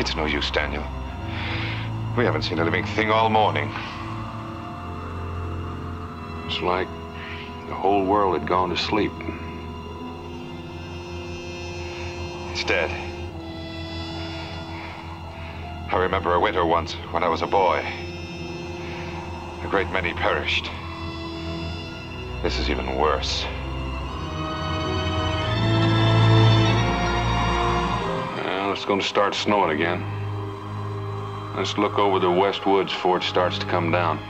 It's no use, Daniel. We haven't seen a living thing all morning. It's like the whole world had gone to sleep. It's dead. I remember a winter once when I was a boy. A great many perished. This is even worse. Well, it's going to start snowing again. Let's look over the west woods before it starts to come down.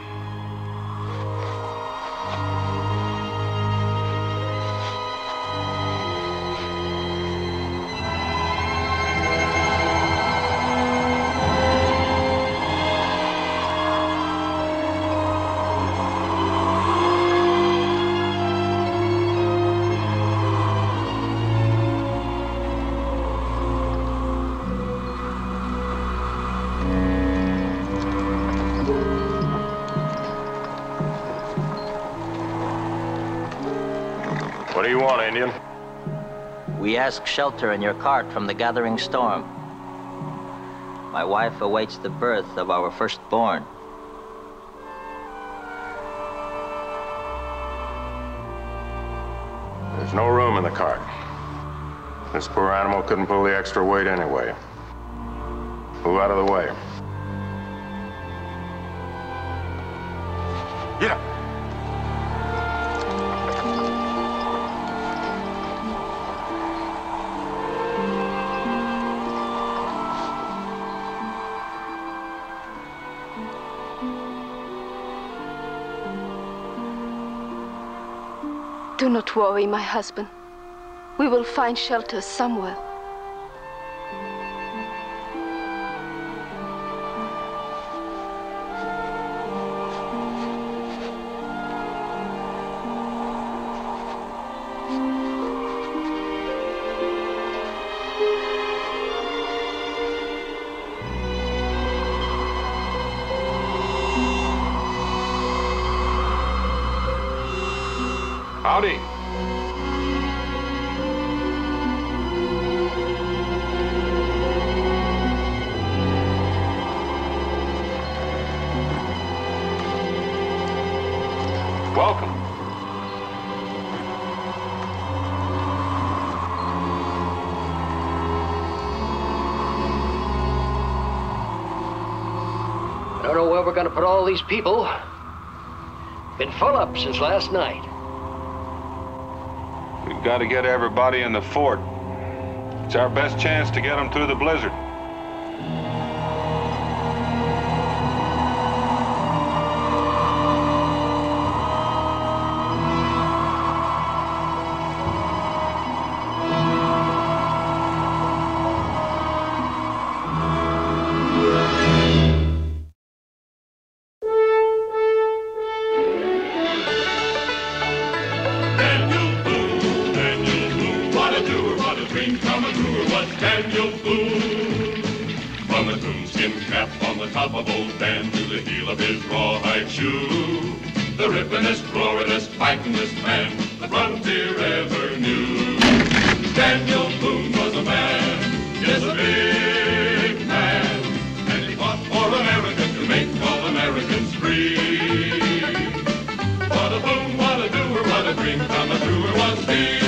What do you want, Indian? We ask shelter in your cart from the gathering storm. My wife awaits the birth of our firstborn. There's no room in the cart. This poor animal couldn't pull the extra weight anyway. Move out of the way. Get up. Do not worry, my husband. We will find shelter somewhere. Howdy. Welcome. I don't know where we're gonna put all these people. Been full up since last night. We've got to get everybody in the fort. It's our best chance to get them through the blizzard. Daniel Boone. From the coonskin cap on the top of old Dan to the heel of his rawhide shoe, the rippin'est, roarin'est, fightin'est man the frontier ever knew. Daniel Boone was a man, yes, a big man, and he fought for America to make all Americans free. What a boon, what a doer, what a dream come truer was he.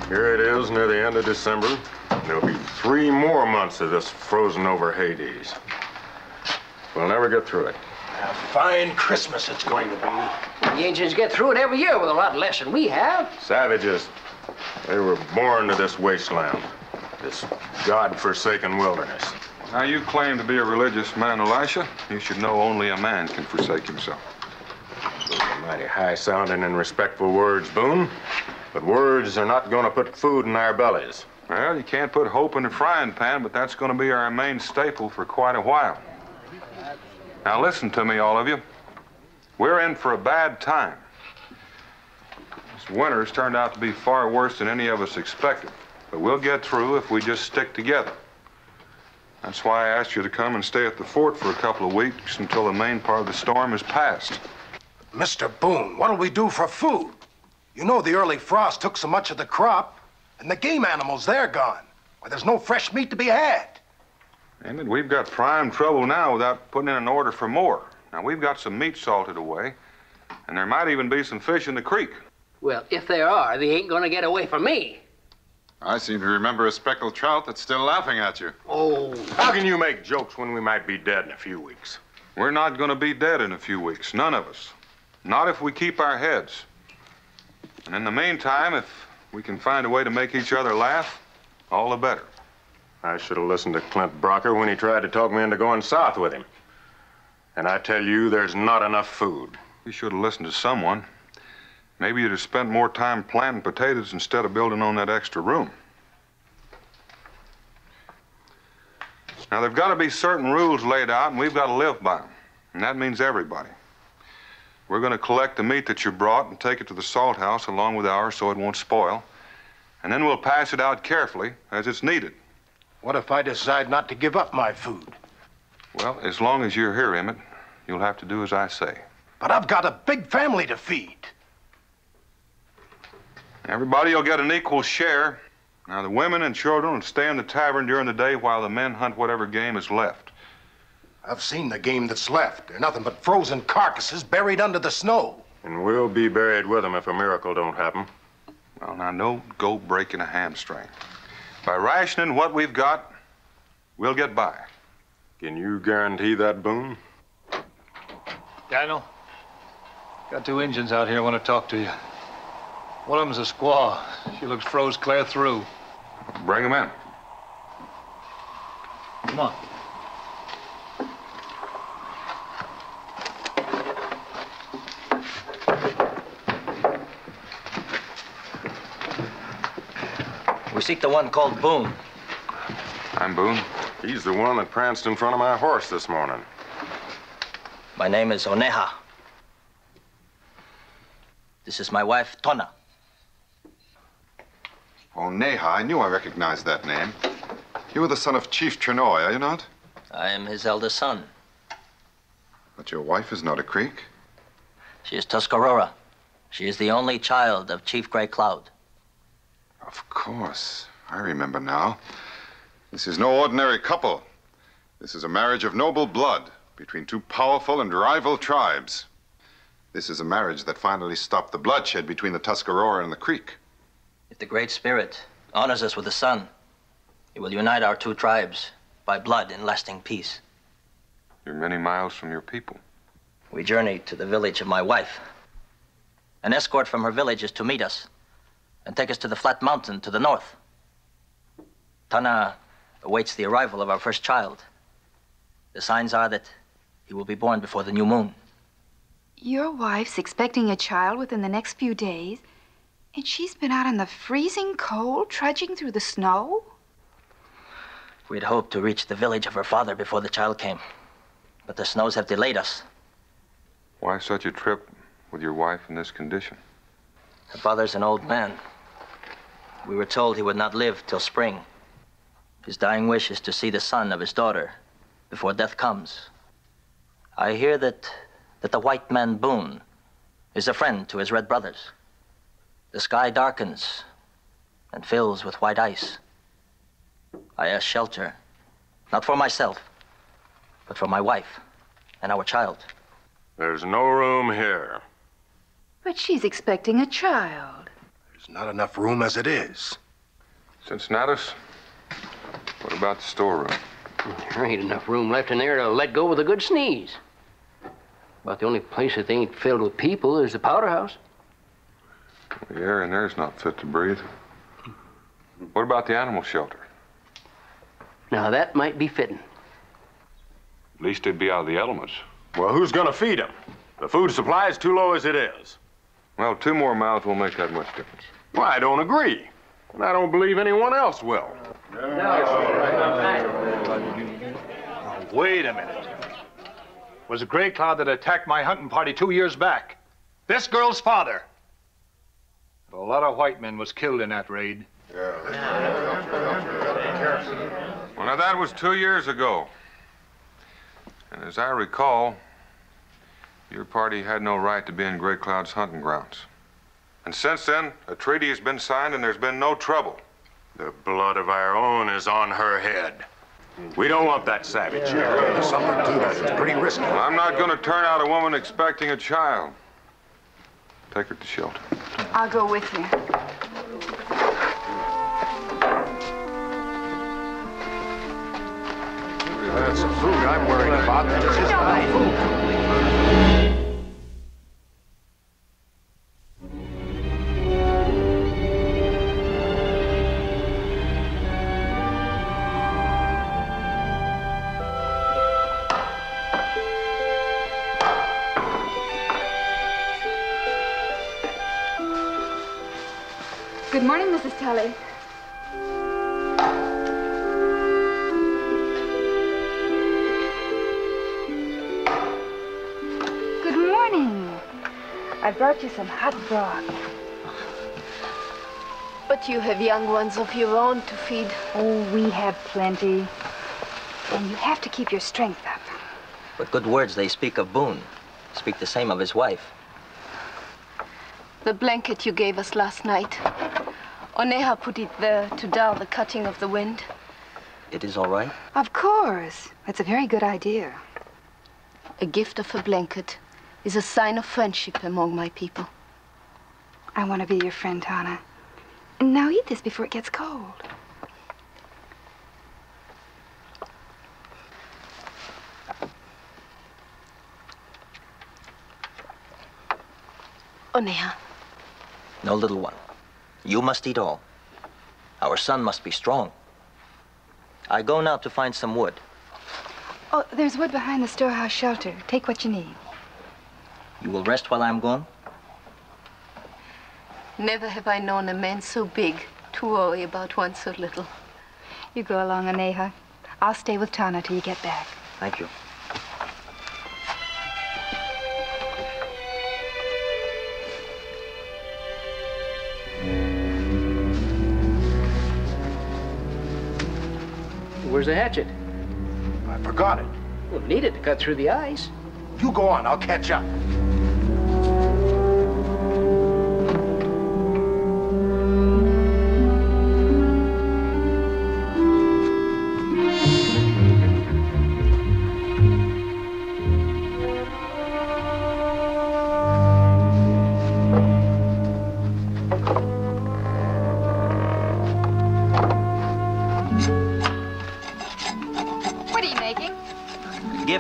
Here it is near the end of December. There'll be 3 more months of this frozen over Hades. We'll never get through it. A fine Christmas it's going to be. The Indians get through it every year with a lot less than we have. Savages, they were born to this wasteland, this God-forsaken wilderness. Now, you claim to be a religious man, Elisha. You should know only a man can forsake himself. Those are mighty high-sounding and respectful words, Boone. But words are not going to put food in our bellies. Well, you can't put hope in a frying pan, but that's going to be our main staple for quite a while. Now, listen to me, all of you. We're in for a bad time. This winter's turned out to be far worse than any of us expected. But we'll get through if we just stick together. That's why I asked you to come and stay at the fort for a couple of weeks until the main part of the storm is past. Mr. Boone, what'll we do for food? You know the early frost took so much of the crop, and the game animals, they're gone. Why, there's no fresh meat to be had. Emmett, we've got prime trouble now without putting in an order for more. Now, we've got some meat salted away, and there might even be some fish in the creek. Well, if there are, they ain't gonna get away from me. I seem to remember a speckled trout that's still laughing at you. Oh. How can you make jokes when we might be dead in a few weeks? We're not going to be dead in a few weeks, none of us. Not if we keep our heads. And in the meantime, if we can find a way to make each other laugh, all the better. I should have listened to Clint Brocker when he tried to talk me into going south with him. And I tell you, there's not enough food. You should have listened to someone. Maybe you'd have spent more time planting potatoes instead of building on that extra room. Now, there've got to be certain rules laid out, and we've got to live by them. And that means everybody. We're going to collect the meat that you brought and take it to the salt house along with ours so it won't spoil. And then we'll pass it out carefully as it's needed. What if I decide not to give up my food? Well, as long as you're here, Emmett, you'll have to do as I say. But I've got a big family to feed. Everybody will get an equal share. Now, the women and children will stay in the tavern during the day while the men hunt whatever game is left. I've seen the game that's left. They're nothing but frozen carcasses buried under the snow. And we'll be buried with them if a miracle don't happen. Well, now, don't go breaking a hamstring. By rationing what we've got, we'll get by. Can you guarantee that, Boone? Daniel, got two Injuns out here want to talk to you. One of them's a squaw. She looks froze clear through. Bring them in. Come on. We seek the one called Boone. I'm Boone. He's the one that pranced in front of my horse this morning. My name is Oneha. This is my wife, Tona. Oh, Neha, I knew I recognized that name. You are the son of Chief Trenoy, are you not? I am his eldest son. But your wife is not a Creek. She is Tuscarora. She is the only child of Chief Gray Cloud. Of course. I remember now. This is no ordinary couple. This is a marriage of noble blood between two powerful and rival tribes. This is a marriage that finally stopped the bloodshed between the Tuscarora and the Creek. If the Great Spirit honors us with the sun, he will unite our two tribes by blood in lasting peace. You're many miles from your people. We journey to the village of my wife. An escort from her village is to meet us and take us to the flat mountain to the north. Tana awaits the arrival of our first child. The signs are that he will be born before the new moon. Your wife's expecting a child within the next few days, and she's been out in the freezing cold, trudging through the snow? We had hoped to reach the village of her father before the child came, but the snows have delayed us. Why such a trip with your wife in this condition? Her father's an old man. We were told he would not live till spring. His dying wish is to see the son of his daughter before death comes. I hear that the white man Boone is a friend to his red brothers. The sky darkens and fills with white ice. I ask shelter, not for myself, but for my wife and our child. There's no room here. But she's expecting a child. There's not enough room as it is. Cincinnatus, what about the storeroom? There ain't enough room left in there to let go with a good sneeze. About the only place that ain't filled with people is the powder house. The air in there's not fit to breathe. What about the animal shelter? Now, that might be fitting. At least they'd be out of the elements. Well, who's gonna feed them? The food supply is too low as it is. Well, 2 more miles won't make that much difference. Well, I don't agree. And I don't believe anyone else will. Wait a minute. It was a gray cloud that attacked my hunting party 2 years back. This girl's father. A lot of white men was killed in that raid. Well, now that was 2 years ago. And as I recall, your party had no right to be in Gray Cloud's hunting grounds. And since then, a treaty has been signed and there's been no trouble. The blood of our own is on her head. We don't want that savage here. There's something to that. It's pretty risky. I'm not going to turn out a woman expecting a child. Take her to shelter. I'll go with you. That's the food I'm worried about. It's just my food. Good morning, Mrs. Tully. Good morning. I brought you some hot broth. But you have young ones of your own to feed. Oh, we have plenty. And you have to keep your strength up. But good words they speak of Boone. Speak the same of his wife. The blanket you gave us last night. Oneha put it there to dull the cutting of the wind. It is all right? Of course. That's a very good idea. A gift of a blanket is a sign of friendship among my people. I want to be your friend, Tana. Now eat this before it gets cold. Oneha. No, little one. You must eat all. Our son must be strong. I go now to find some wood. Oh, there's wood behind the storehouse shelter. Take what you need. You will rest while I'm gone? Never have I known a man so big to worry about one so little. You go along, Oneha. I'll stay with Tana till you get back. Thank you. Where's the hatchet? I forgot it. We'll need it to cut through the ice. You go on. I'll catch up.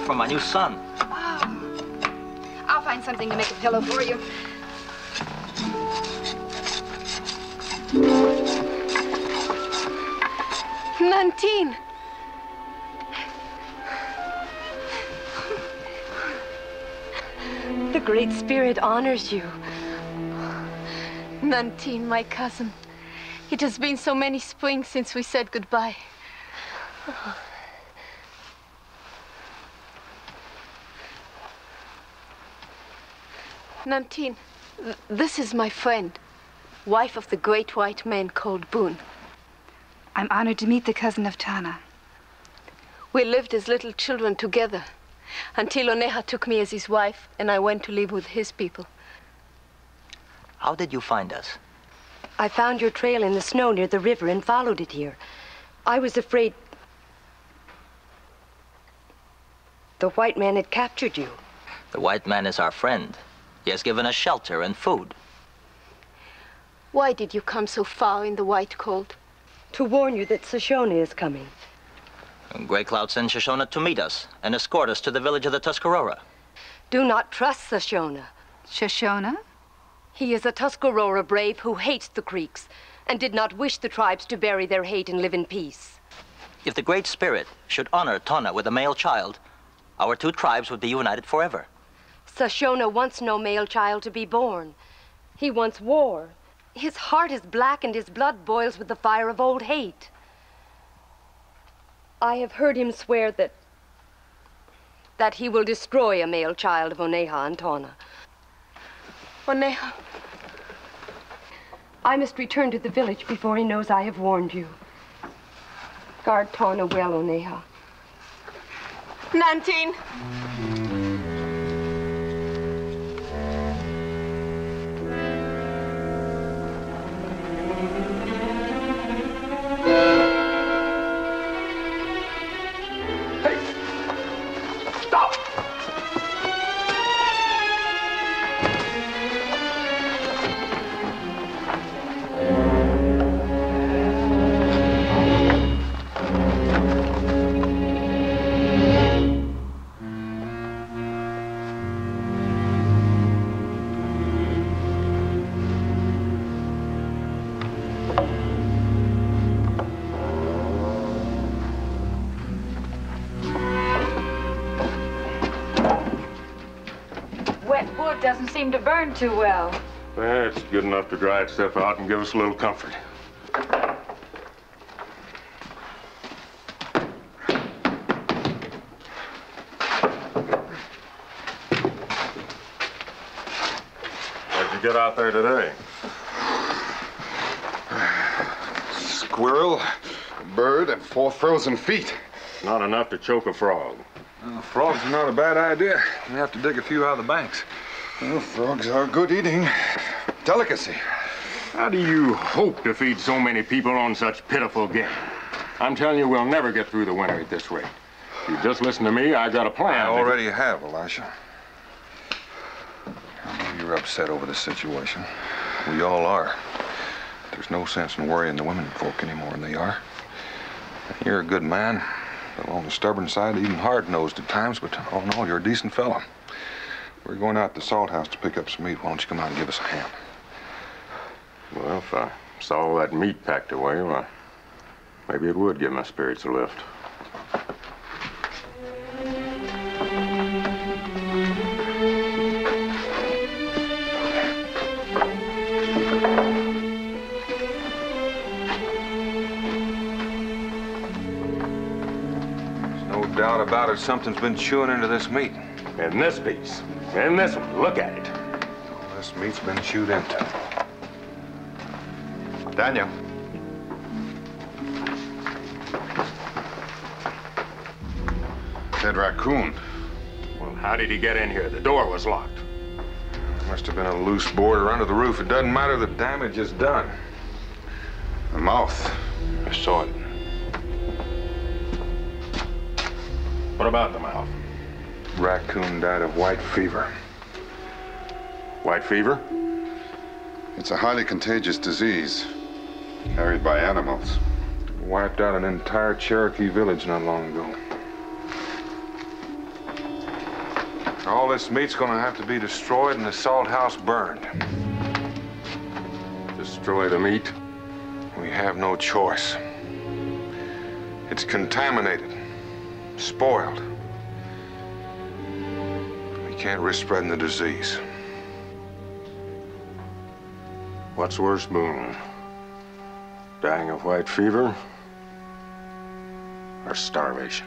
For my new son. Oh. I'll find something to make a pillow for you. Nantine! The Great Spirit honors you. Nantine, my cousin. It has been so many springs since we said goodbye. Nantine, this is my friend, wife of the great white man called Boone. I'm honored to meet the cousin of Tana. We lived as little children together until Oneha took me as his wife and I went to live with his people. How did you find us? I found your trail in the snow near the river and followed it here. I was afraid the white man had captured you. The white man is our friend. He has given us shelter and food. Why did you come so far in the white cold? To warn you that Shoshone is coming. And Gray Cloud sent Shoshone to meet us and escort us to the village of the Tuscarora. Do not trust Shoshone. Shoshone? He is a Tuscarora brave who hates the Creeks and did not wish the tribes to bury their hate and live in peace. If the Great Spirit should honor Tana with a male child, our two tribes would be united forever. Shoshone wants no male child to be born. He wants war. His heart is black and his blood boils with the fire of old hate. I have heard him swear that he will destroy a male child of Oneha and Tana. Oneha, I must return to the village before he knows I have warned you. Guard Tawna well, Oneha. Nantine! Doesn't seem to burn too well. It's good enough to dry itself out and give us a little comfort. What'd you get out there today? Squirrel, a bird, and 4 frozen feet. Not enough to choke a frog. Frogs are not a bad idea. We have to dig a few out of the banks. Well, frogs are good eating. Delicacy. How do you hope to feed so many people on such pitiful game? I'm telling you, we'll never get through the winter at this rate. If you just listen to me, I got a plan. I already have, Elisha. I know you're upset over the situation. We all are. There's no sense in worrying the women folk any more than they are. You're a good man, a little on the stubborn side, even hard-nosed at times, but all in all, you're a decent fellow. We're going out to the salt house to pick up some meat. Why don't you come out and give us a hand? Well, if I saw all that meat packed away, well, maybe it would give my spirits a lift. There's no doubt about it. Something's been chewing into this meat. And this piece. And this one. Look at it. Well, this meat's been chewed into. Daniel. Dead raccoon. Well, how did he get in here? The door was locked. There must have been a loose board under the roof. It doesn't matter. The damage is done. The mouth. I saw it. What about the mouth? Raccoon died of white fever. White fever? It's a highly contagious disease carried by animals. Wiped out an entire Cherokee village not long ago. All this meat's gonna have to be destroyed and the salt house burned. Destroy the meat? We have no choice. It's contaminated, spoiled. We can't risk spreading the disease. What's worse, Boone? Dying of white fever or starvation?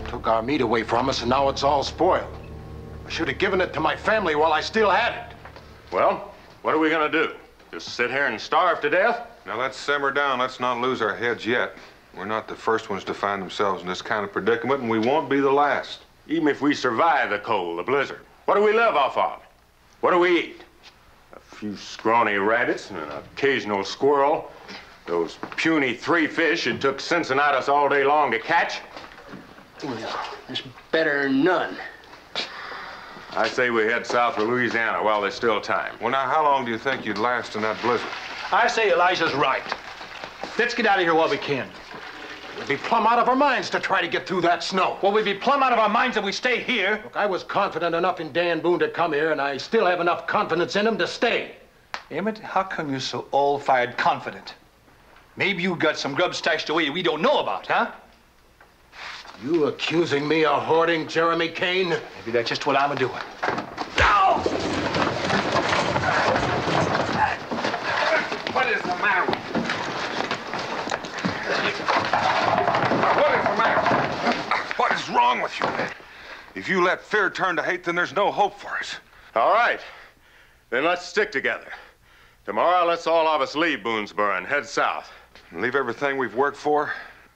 Took our meat away from us, and now it's all spoiled. I should have given it to my family while I still had it. Well, what are we gonna do? Just sit here and starve to death? Now let's simmer down. Let's not lose our heads yet. We're not the first ones to find themselves in this kind of predicament, and we won't be the last. Even if we survive the cold, the blizzard, what do we live off of? What do we eat? A few scrawny rabbits and an occasional squirrel. Those puny 3 fish it took Cincinnatus all day long to catch. Well, it's better than none. I say we head south for Louisiana while there's still time. Well, now, how long do you think you'd last in that blizzard? I say Elijah's right. Let's get out of here while we can. We'd be plumb out of our minds to try to get through that snow. Well, we'd be plumb out of our minds if we stay here. Look, I was confident enough in Dan Boone to come here, and I still have enough confidence in him to stay. Emmett, how come you're so all-fired confident? Maybe you got some grub stashed away we don't know about, huh? You accusing me of hoarding, Jeremy Kane? Maybe that's just what I'm a-doing. Ow! is wrong with you, man? If you let fear turn to hate, then there's no hope for us. All right. Then let's stick together. Tomorrow, let's all of us leave Boonesboro and head south. Leave everything we've worked for?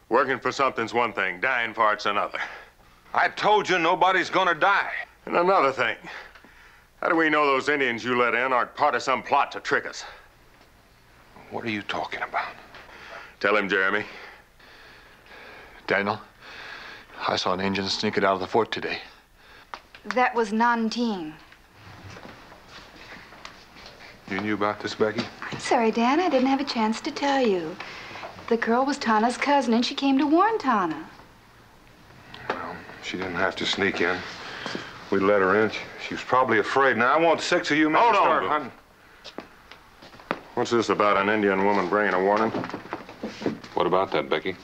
Working for something's one thing, dying for it's another. I told you nobody's gonna die. And another thing. How do we know those Indians you let in aren't part of some plot to trick us? What are you talking about? Tell him, Jeremy. Daniel, I saw an Indian sneaking out of the fort today. That was Nanteen. You knew about this, Becky? I'm sorry, Dan. I didn't have a chance to tell you. The girl was Tana's cousin, and she came to warn Tana. Well, she didn't have to sneak in. We let her in. She was probably afraid. Now, I want 6 of you men to start hunting. What's this about an Indian woman bringing a warning? What about that, Becky?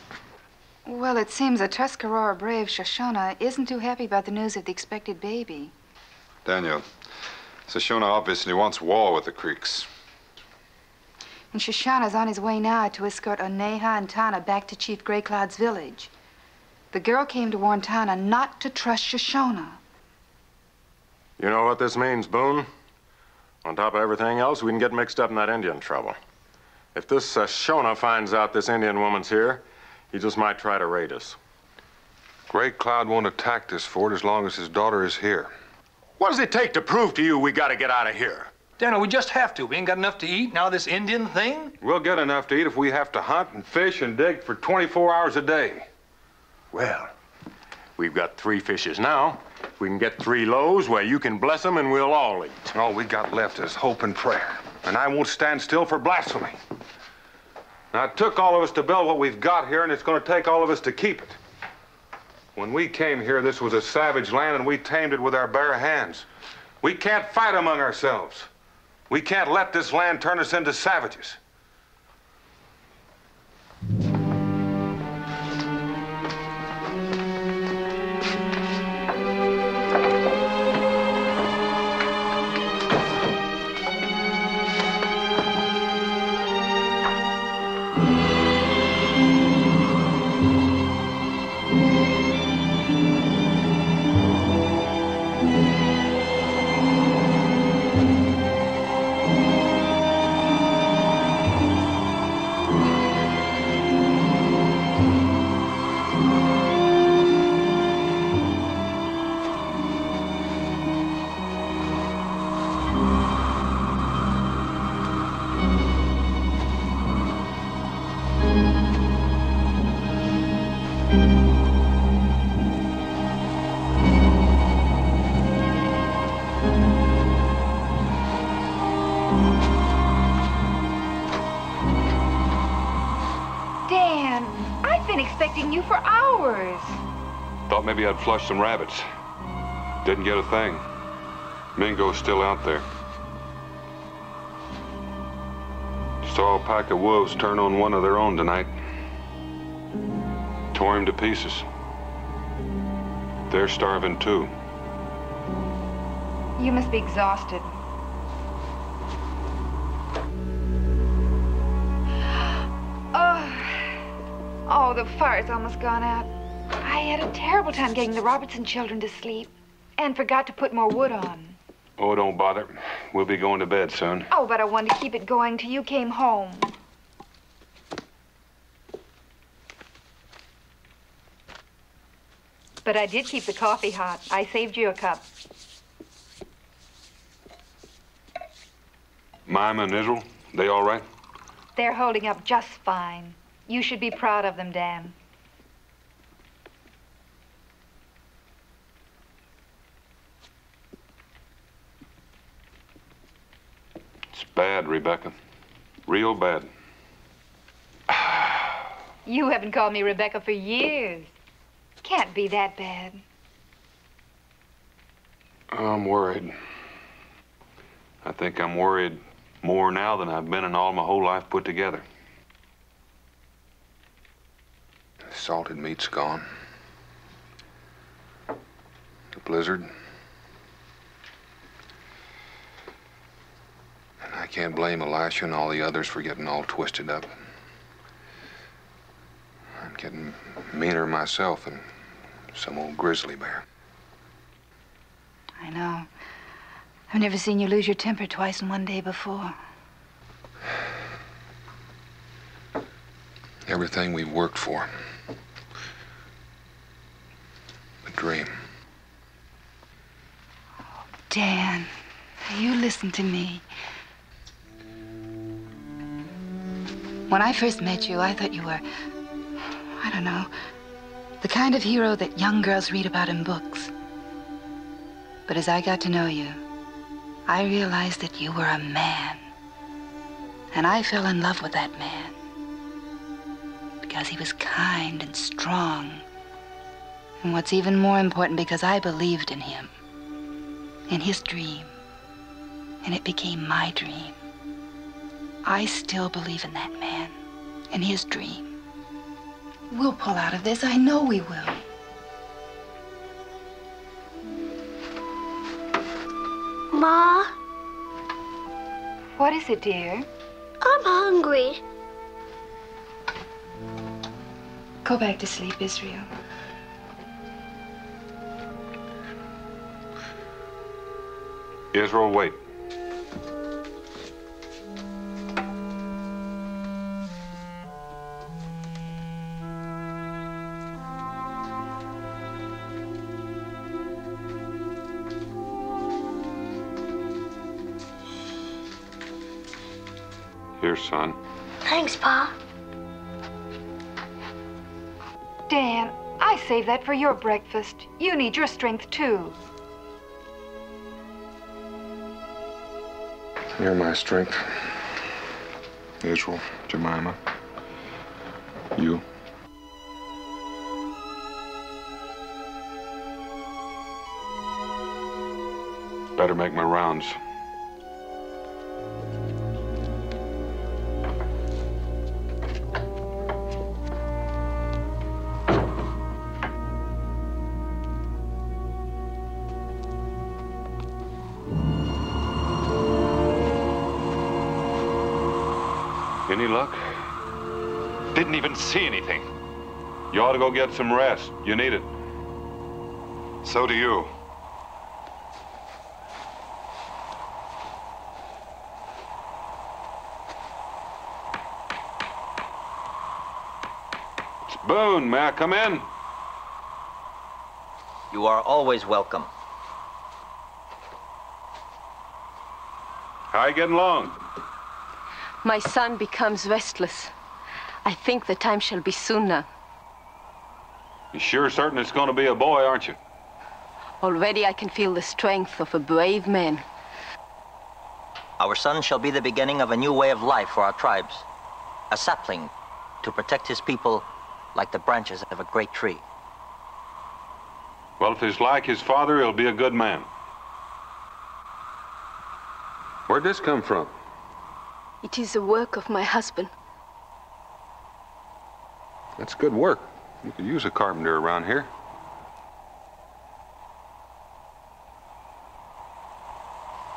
Well, it seems a Tuscarora brave, Shoshone, isn't too happy about the news of the expected baby. Daniel, Shoshone obviously wants war with the Creeks. And Shoshone's on his way now to escort Oneha and Tana back to Chief Gray Cloud's village. The girl came to warn Tana not to trust Shoshone. You know what this means, Boone? On top of everything else, we can get mixed up in that Indian trouble. If this Shoshone finds out this Indian woman's here, he just might try to raid us. Gray Cloud won't attack this fort as long as his daughter is here. What does it take to prove to you we gotta get out of here? Daniel, we just have to. We ain't got enough to eat. Now this Indian thing? We'll get enough to eat if we have to hunt and fish and dig for 24 hours a day. Well, we've got 3 fishes now. If we can get 3 loaves, well, you can bless them and we'll all eat. All we got left is hope and prayer. And I won't stand still for blasphemy. Now, it took all of us to build what we've got here, and it's going to take all of us to keep it. When we came here, this was a savage land, and we tamed it with our bare hands. We can't fight among ourselves. We can't let this land turn us into savages. Dan, I've been expecting you for hours. Thought maybe I'd flush some rabbits. Didn't get a thing. Mingo's still out there. Saw a pack of wolves turn on one of their own tonight. Tore him to pieces. They're starving too. You must be exhausted. Oh, the fire's almost gone out. I had a terrible time getting the Robertson children to sleep and forgot to put more wood on. Oh, don't bother. We'll be going to bed soon. Oh, but I wanted to keep it going till you came home. But I did keep the coffee hot. I saved you a cup. Mima and Israel, they all right? They're holding up just fine. You should be proud of them, Dan. It's bad, Rebecca. Real bad. You haven't called me Rebecca for years. Can't be that bad. I'm worried. I think I'm worried more now than I've been in all my whole life put together. Salted meat's gone. The blizzard. And I can't blame Elisha and all the others for getting all twisted up. I'm getting meaner myself and Some old grizzly bear. I know. I've never seen you lose your temper twice in one day before. Everything we've worked for. A dream. Dan, you listen to me. When I first met you, I thought you were, I don't know, the kind of hero that young girls read about in books. But as I got to know you, I realized that you were a man. And I fell in love with that man. Because he was kind and strong. And what's even more important, because I believed in him. In his dream. And it became my dream. I still believe in that man. In his dream. We'll pull out of this. I know we will. Ma? What is it, dear? I'm hungry. Go back to sleep, Israel. Israel, wait. Here, son. Thanks, Pa. Dan, I saved that for your breakfast. You need your strength, too. You're my strength. Israel, Jemima. You. Better make my rounds. Any luck? Didn't even see anything. You ought to go get some rest. You need it. So do you. It's Boone. May I come in? You are always welcome. How you getting along? My son becomes restless. I think the time shall be soon now. You're sure certain it's going to be a boy, aren't you? Already I can feel the strength of a brave man. Our son shall be the beginning of a new way of life for our tribes. A sapling to protect his people like the branches of a great tree. Well, if he's like his father, he'll be a good man. Where'd this come from? It is the work of my husband. That's good work. You could use a carpenter around here.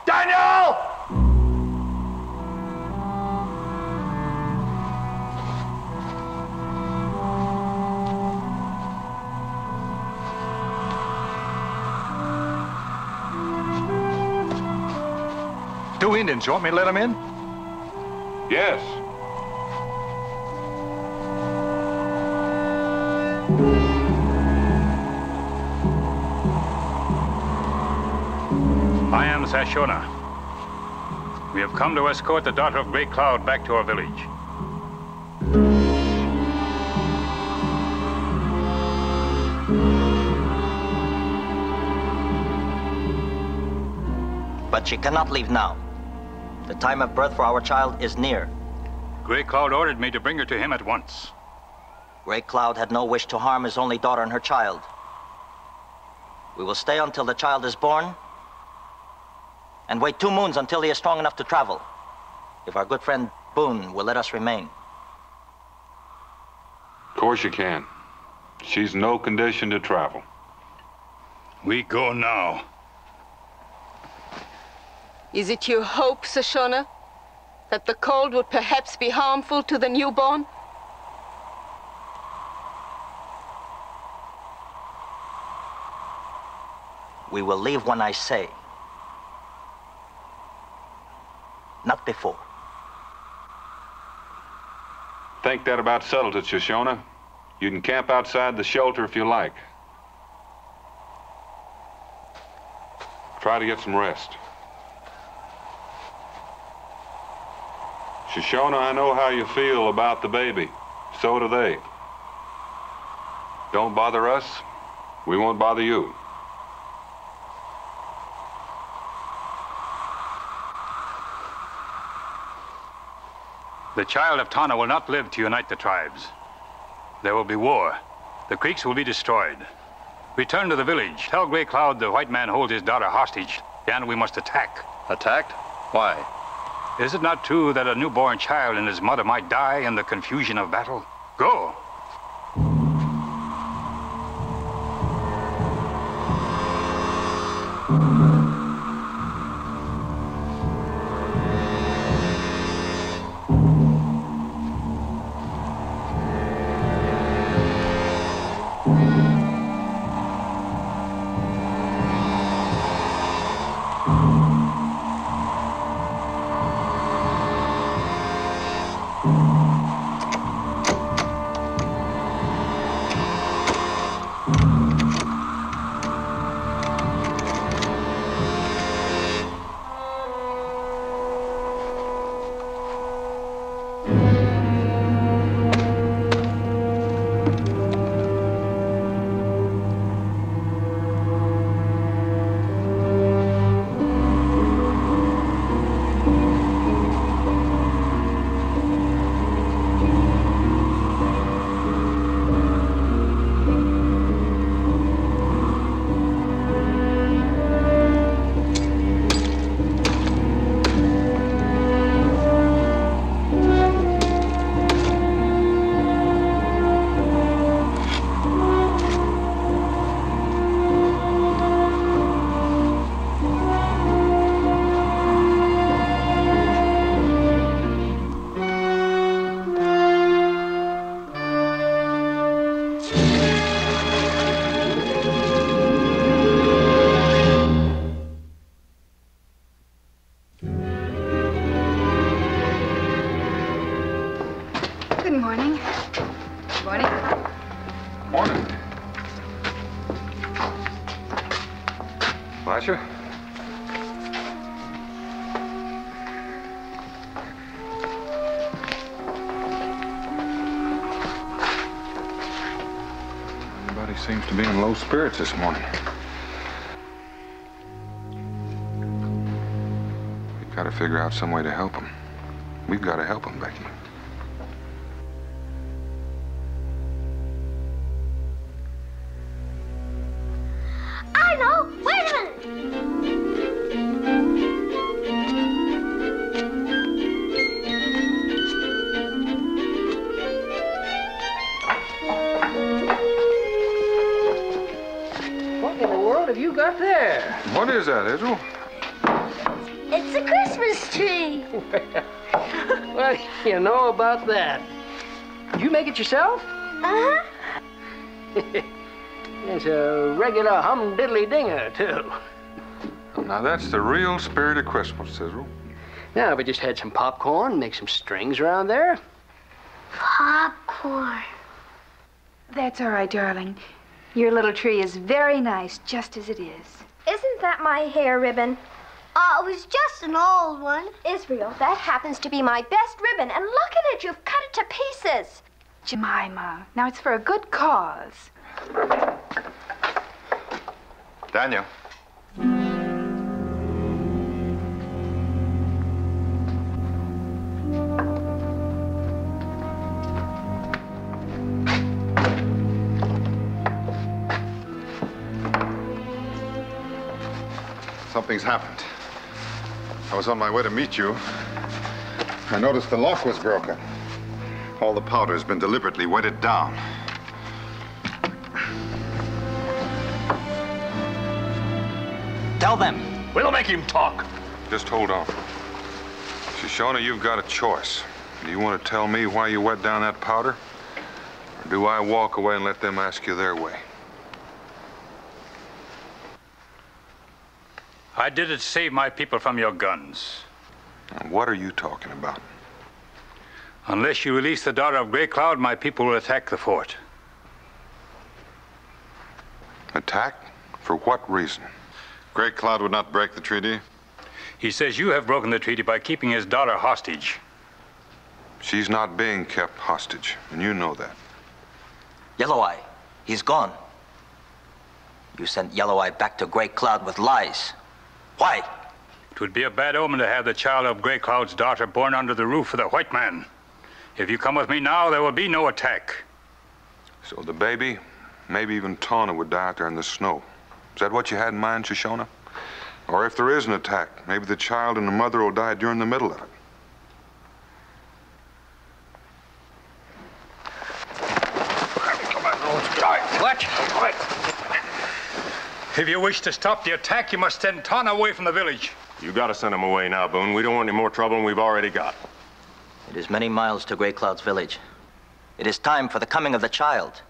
Daniel! Two Indians. You want me to let them in? Yes. I am Sashona. We have come to escort the daughter of Great Cloud back to our village. But she cannot leave now. The time of birth for our child is near. Great Cloud ordered me to bring her to him at once. Great Cloud had no wish to harm his only daughter and her child. We will stay until the child is born and wait 2 moons until he is strong enough to travel. If our good friend Boone will let us remain. Of course you can. She's in no condition to travel. We go now. Is it your hope, Sashona, that the cold would perhaps be harmful to the newborn? We will leave when I say. Not before. Think that about settles it, Shoshone. You can camp outside the shelter if you like. Try to get some rest. Shoshone, I know how you feel about the baby. So do they. Don't bother us. We won't bother you. The child of Tana will not live to unite the tribes. There will be war. The creeks will be destroyed. Return to the village. Tell Gray Cloud the white man holds his daughter hostage, and we must attack. Attacked? Why? Is it not true that a newborn child and his mother might die in the confusion of battle? Go! Fletcher? Everybody seems to be in low spirits this morning. We've got to figure out some way to help them. We've got to help them, Becky. I know! Wait a minute! What in the world have you got there? What is that, Israel? It's a Christmas tree! Well, you know about that. Did you make it yourself? Uh-huh. It's a regular hum-diddly-dinger, too. Now, that's the real spirit of Christmas, Israel. Now, we just had some popcorn, make some strings around there. Popcorn. That's all right, darling. Your little tree is very nice, just as it is. Isn't that my hair ribbon? It was just an old one. Israel, that happens to be my best ribbon, and look at it, you've cut it to pieces. Jemima, now it's for a good cause. Daniel. Something's happened. I was on my way to meet you. I noticed the lock was broken. All the powder's been deliberately wetted down. Tell them. We'll make him talk. Just hold on. Shoshone, you've got a choice. Do you want to tell me why you wet down that powder? Or do I walk away and let them ask you their way? I did it to save my people from your guns. And what are you talking about? Unless you release the daughter of Grey Cloud, my people will attack the fort. Attack? For what reason? Grey Cloud would not break the treaty. He says you have broken the treaty by keeping his daughter hostage. She's not being kept hostage, and you know that. Yellow Eye, he's gone. You sent Yellow Eye back to Grey Cloud with lies. Why? It would be a bad omen to have the child of Grey Cloud's daughter born under the roof of the white man. If you come with me now, there will be no attack. So the baby, maybe even Tawna, would die out there in the snow. Is that what you had in mind, Shoshona? Or if there is an attack, maybe the child and the mother will die during the middle of it. What? If you wish to stop the attack, you must send Tawna away from the village. You gotta send him away now, Boone. We don't want any more trouble than we've already got. It is many miles to Grey Cloud's village. It is time for the coming of the child.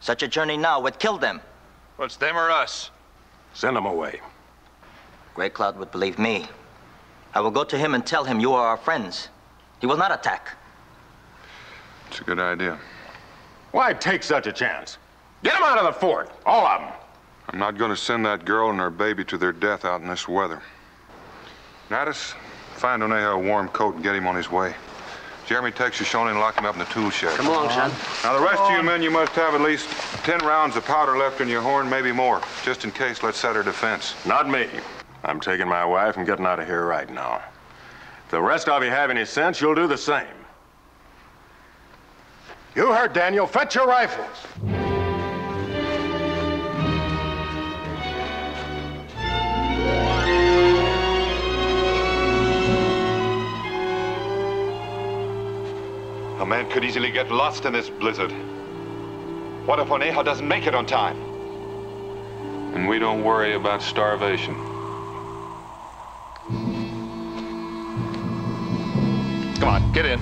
Such a journey now would kill them. Well, it's them or us. Send him away. Grey Cloud would believe me. I will go to him and tell him you are our friends. He will not attack. It's a good idea. Why take such a chance? Get them out of the fort, all of them. I'm not going to send that girl and her baby to their death out in this weather. Natus, find Oneha a warm coat and get him on his way. Jeremy, take Shoshone and lock him up in the tool shed. Come along, son. Now, the rest of you men, you must have at least 10 rounds of powder left in your horn, maybe more. Just in case, let's set our defense. Not me. I'm taking my wife and getting out of here right now. If the rest of you have any sense, you'll do the same. You heard Daniel. Fetch your rifles. A man could easily get lost in this blizzard. What if Oneha doesn't make it on time? And we don't worry about starvation. Come on, get in.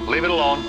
Leave it alone.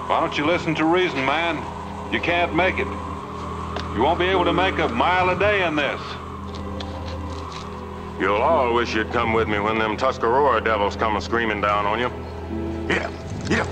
Why don't you listen to reason, man? You can't make it. You won't be able to make a mile a day in this. You'll all wish you'd come with me when them Tuscarora devils come screaming down on you. Yeah, yeah.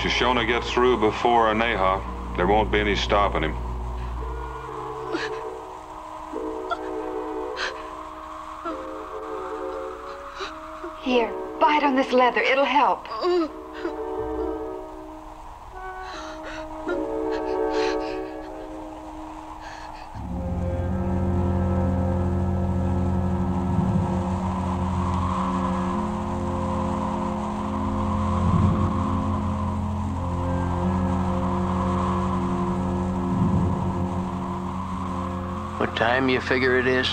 Shoshone gets through before Oneha, there won't be any stopping him. Here, bite on this leather. It'll help. What time you figure it is?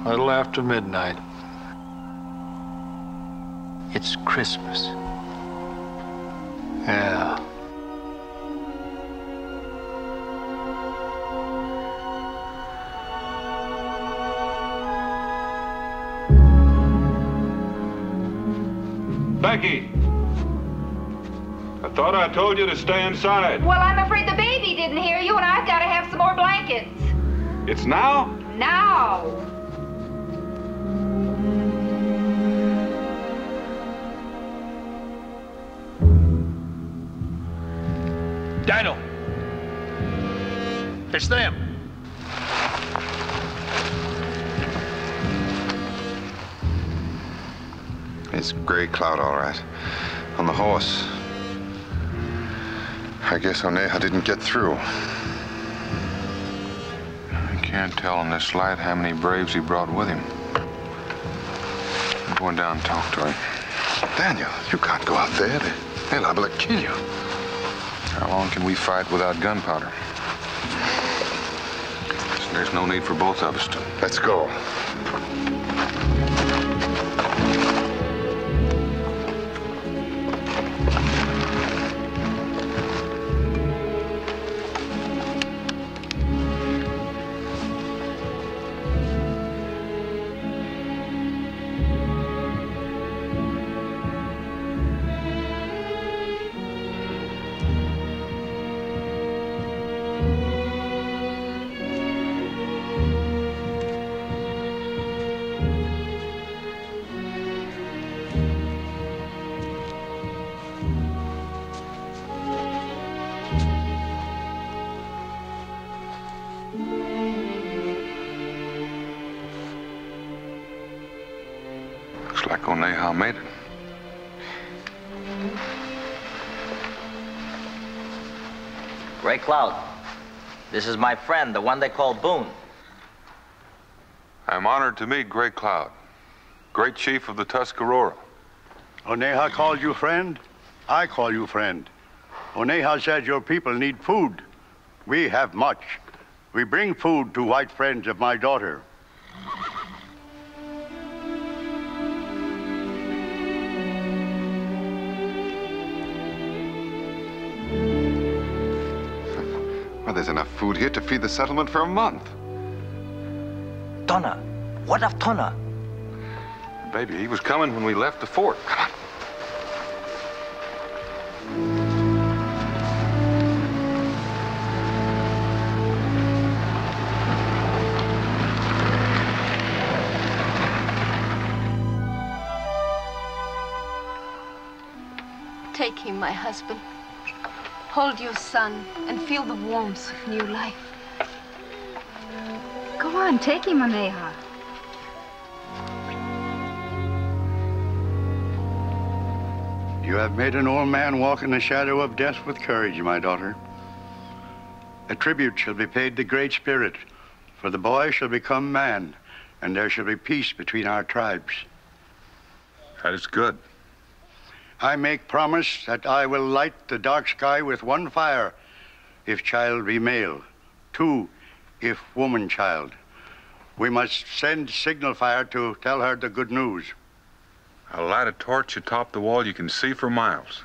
A little after midnight. It's Christmas. Yeah. Becky! I thought I told you to stay inside. Well, I'm afraid the baby didn't hear you, and I've got to have some more blankets. It's now? Now. Daniel! It's them. It's Gray Cloud, all right. On the horse. I guess Oneha didn't get through. I can't tell in this light how many braves he brought with him. I'm going down and talk to him. Daniel, you can't go out there. They're liable to kill you. How long can we fight without gunpowder? So there's no need for both of us to. Let's go. Looks like Oneha made it. Gray Cloud, this is my friend, the one they call Boone. I'm honored to meet Gray Cloud, great chief of the Tuscarora. Oneha called you friend? I call you friend. Oneha said your people need food. We have much. We bring food to white friends of my daughter. Well, there's enough food here to feed the settlement for a month. Tonna. What of Tonna? Baby, he was coming when we left the fort. Come on. Take him, my husband. Hold your son and feel the warmth of new life. Go on, take him, Oneha. You have made an old man walk in the shadow of death with courage, my daughter. A tribute shall be paid to Great Spirit, for the boy shall become man, and there shall be peace between our tribes. That is good. I make promise that I will light the dark sky with one fire, if child be male, two, if woman child. We must send signal fire to tell her the good news. I'll light a torch atop the wall you can see for miles.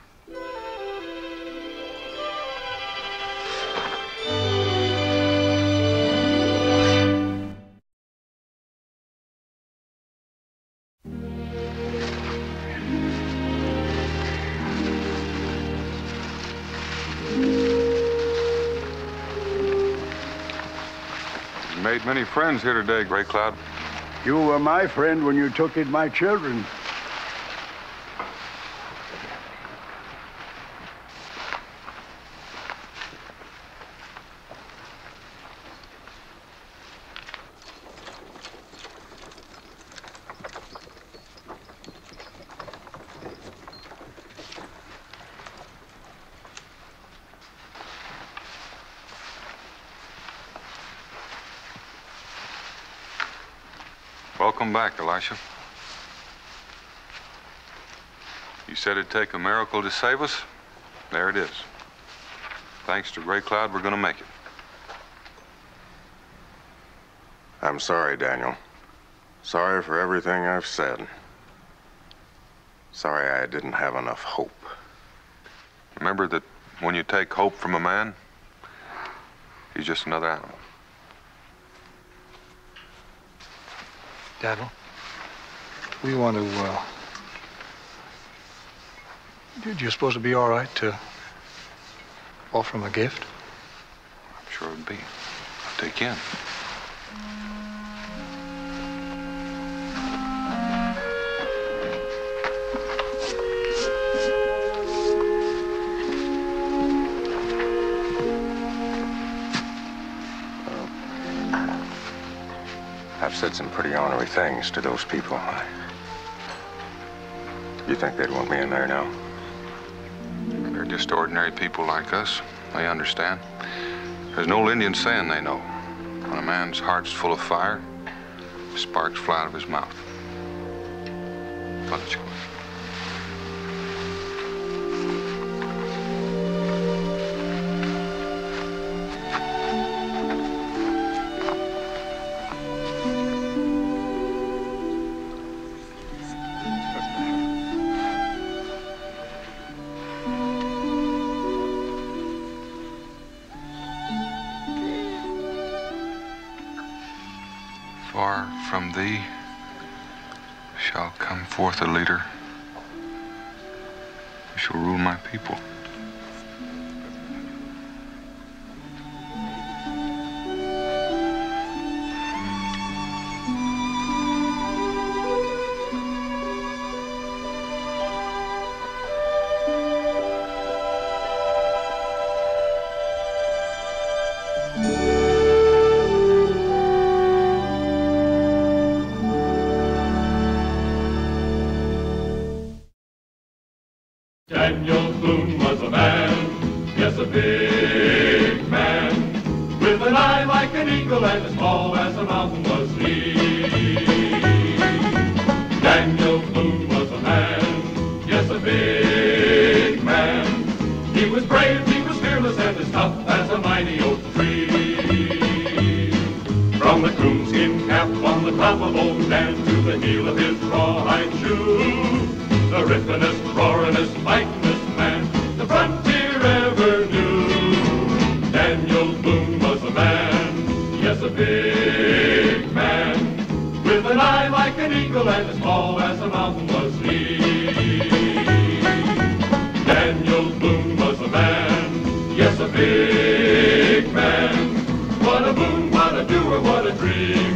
Made many friends here today, Gray Cloud. You were my friend when you took in my children. Welcome back, Elisha. You said it'd take a miracle to save us? There it is. Thanks to Gray Cloud, we're gonna make it. I'm sorry, Daniel. Sorry for everything I've said. Sorry I didn't have enough hope. Remember that when you take hope from a man, he's just another animal. Daniel, we want to, do you suppose it'd be all right to offer him a gift? I'm sure it'd be. I'll take you in. I've said some pretty ornery things to those people. You think they'd want me in there now? They're just ordinary people like us. They understand. There's an old Indian saying they know. When a man's heart's full of fire, sparks fly out of his mouth. Let's go. Far from thee shall come forth a leader who shall rule my people. Daniel Boone was a man, yes, a big man, with an eye like an eagle and as tall as a mountain was he. Daniel Boone was a man, yes, a big man. He was brave, he was fearless, and as tough as a mighty oak tree. From the coonskin cap on the top of old Dan to the heel of his rawhide shoe, the ripplingest, roaringest, fightingest man the frontier ever knew. Daniel Boone was a man, yes, a big man, with an eye like an eagle and as tall as a mountain was he. Daniel Boone was a man, yes, a big man. What a boon, what a doer, what a dream.